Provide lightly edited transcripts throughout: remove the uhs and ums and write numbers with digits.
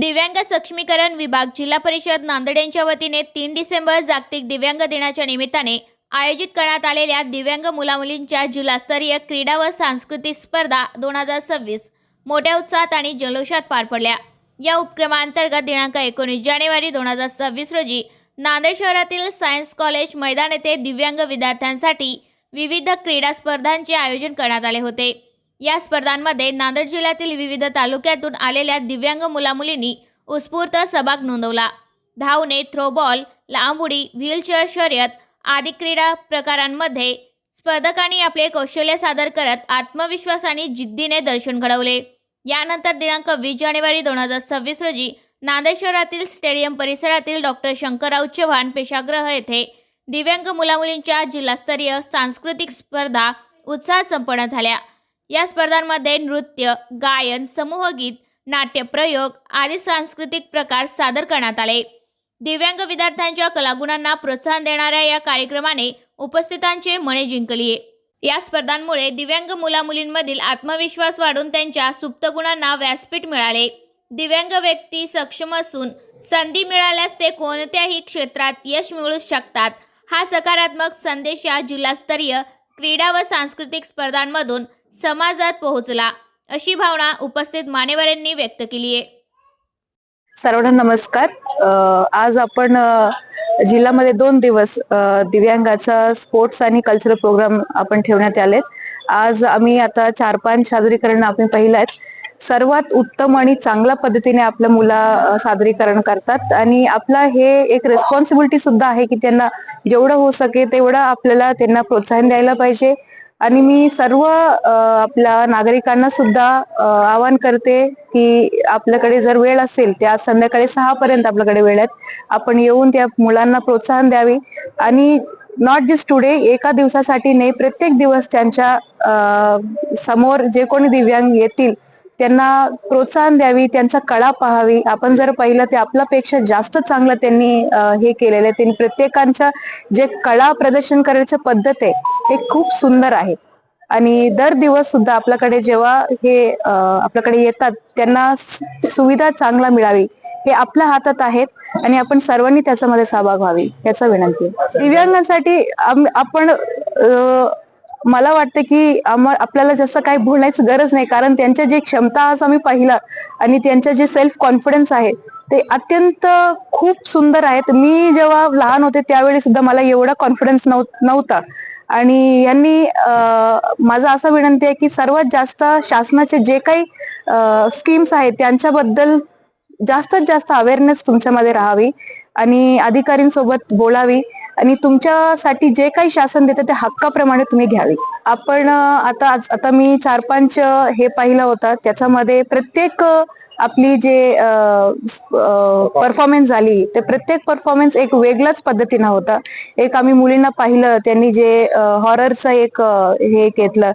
दिव्यांग सक्षमीकरण विभाग जिल्हा परिषद नांदेड यांच्या वतीने 3 डिसेंबर जागतिक दिव्यांग दिनाच्या निमित्ताने आयोजित करण्यात आलेल्या दिव्यांग मुलामुलींच्या जिल्हास्तरीय क्रीडा व सांस्कृतिक स्पर्धा 2026 मोठ्या उत्साहात आणि जल्लोषात पार पडल्या। या उपक्रमांतर्गत दिनांक 19 जानेवारी 2026 रोजी नांदेड शहरातील सायन्स कॉलेज मैदान येथे दिव्यांग विद्यार्थ्यांसाठी विविध क्रीडा स्पर्धांचे आयोजन करण्यात आले होते। या स्पर्धांमध्ये नांदेड जिल्ह्यातील विविध तालुक्यातून आलेल्या दिव्यांग मुलामुलींनी उत्स्फूर्त सहभाग नोंदवला। धावणे, थ्रोबॉल, लांब उडी, व्हीलचेअर शर्यत आदी क्रीडा प्रकारांमध्ये स्पर्धकांनी आपले कौशल्य सादर करत आत्मविश्वास आणि जिद्दीने दर्शन घडवले। यानंतर दिनांक 20 जानेवारी 2026 रोजी नांदेड शहरातील स्टेडियम परिसरातील डॉक्टर शंकरराव चव्हाण पेशागृह येथे दिव्यांग मुलामुलींच्या जिल्हास्तरीय सांस्कृतिक स्पर्धा उत्साहात संपन्न झाल्या। या स्पर्धांमध्ये नृत्य, गायन, समूहगीत, नाट्यप्रयोग आदी सांस्कृतिक प्रकार सादर करण्यात आले। दिव्यांग विद्यार्थ्यांच्या कलागुणांना प्रोत्साहन देणाऱ्या या कार्यक्रमाने उपस्थितांचे मने जिंकली। या स्पर्धांमुळे दिव्यांग मुलामुलींमधील आत्मविश्वास वाढून त्यांच्या सुप्त गुणांना व्यासपीठ मिळाले। दिव्यांग व्यक्ती सक्षम असून संधी मिळाल्यास ते कोणत्याही क्षेत्रात यश मिळवू शकतात, हा सकारात्मक संदेश या जिल्हास्तरीय क्रीडा व सांस्कृतिक स्पर्धांमधून समाजात पोहोचला, अशी भावना उपस्थित मान्यवरांनी व्यक्त केली आहे। सर्वांना नमस्कार। आज आपण जिल्ह्यामध्ये 2 दिवस दिव्यांगाचा स्पोर्ट्स आणि कल्चरल प्रोग्राम आपण ठेवण्यात आले। आज आम्ही आता 4-5 सादरीकरण आपण पाहिलं आहेत। सर्वात उत्तम आणि चांगल्या पद्धतीने आपल्या मुला सादरीकरण करतात आणि आपला हे एक रिस्पॉन्सिबिलिटी सुद्धा आहे की त्यांना जेवढं होऊ शके तेवढं आपल्याला त्यांना प्रोत्साहन द्यायला पाहिजे। आणि मी सर्व आपल्या नागरिकांना सुद्धा आवाहन करते की आपल्याकडे जर वेळ असेल तर आज संध्याकाळी 6 पर्यंत आपल्याकडे वेळ आहे, आपण येऊन त्या मुलांना प्रोत्साहन द्यावे आणि नॉट जस्ट टुडे, एका दिवसासाठी नाही, प्रत्येक दिवस त्यांच्या समोर जे कोणी दिव्यांग येतील त्यांना प्रोत्साहन द्यावी, त्यांचा कला पाहावी। आपण जर पाहिलं ते आपल्यापेक्षा जास्त चांगलं त्यांनी हे केलेलं आहे। त्यांनी प्रत्येकांचा जे कला प्रदर्शन करायचं पद्धत आहे हे खूप सुंदर आहे आणि दर दिवस सुद्धा आपल्याकडे जेव्हा हे आपल्याकडे येतात त्यांना सुविधा चांगला मिळावी हे आपल्या हातात आहेत आणि आपण सर्वांनी त्याच्यामध्ये सहभाग व्हावी याचा विनंती आहे। दिव्यांगांसाठी आपण मला वाटतं की आपल्याला जसं काही बोलायची गरज नाही, कारण त्यांच्या जे क्षमता आज आम्ही पाहिलं आणि त्यांच्या जे सेल्फ कॉन्फिडन्स आहे ते अत्यंत खूप सुंदर आहेत। मी जेव्हा लहान होते त्यावेळी सुद्धा मला एवढा कॉन्फिडन्स नव्हता आणि यांनी माझा असा विनंती आहे की सर्वात जास्त शासनाचे जे काही स्कीम्स आहेत त्यांच्याबद्दल जास्तीत जास्त अवेअरनेस तुमच्यामध्ये राहावी आणि अधिकाऱ्यांसोबत बोलावी आणि तुमच्यासाठी जे काही शासन देतं ते हक्काप्रमाणे तुम्ही घ्यावी। आपण आता मी 4-5 हे पाहिलं होतं, त्याच्यामध्ये प्रत्येक आपली जे परफॉर्मन्स झाली ते प्रत्येक परफॉर्मन्स एक वेगळ्याच पद्धतीनं होता। एक आम्ही मुलींना पाहिलं त्यांनी जे हॉररचं एक हे घेतलं,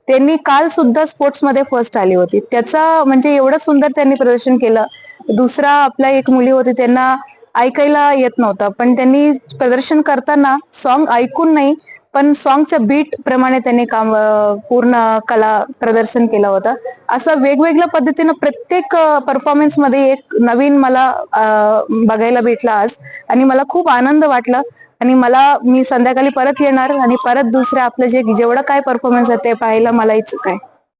त्यांनी काल सुद्धा स्पोर्ट्स मध्ये फर्स्ट आली होती, त्याचा म्हणजे एवढं सुंदर त्यांनी प्रदर्शन केलं। दुसरा आपल्या एक मुली होती, त्यांना ऐकायला येत नव्हतं पण त्यांनी प्रदर्शन करताना सॉन्ग ऐकून नाही पण सॉन्गच्या बीट प्रमाणे त्यांनी पूर्ण कला प्रदर्शन केलं होतं। असं वेगवेगळ्या पद्धतीनं प्रत्येक परफॉर्मन्स मध्ये एक नवीन मला बघायला भेटला आज आणि मला खूप आनंद वाटला आणि मी संध्याकाळी परत येणार आणि परत दुसरे आपलं जेवढं काय परफॉर्मन्स आहे ते पाहायला मला इच्छुक आहे।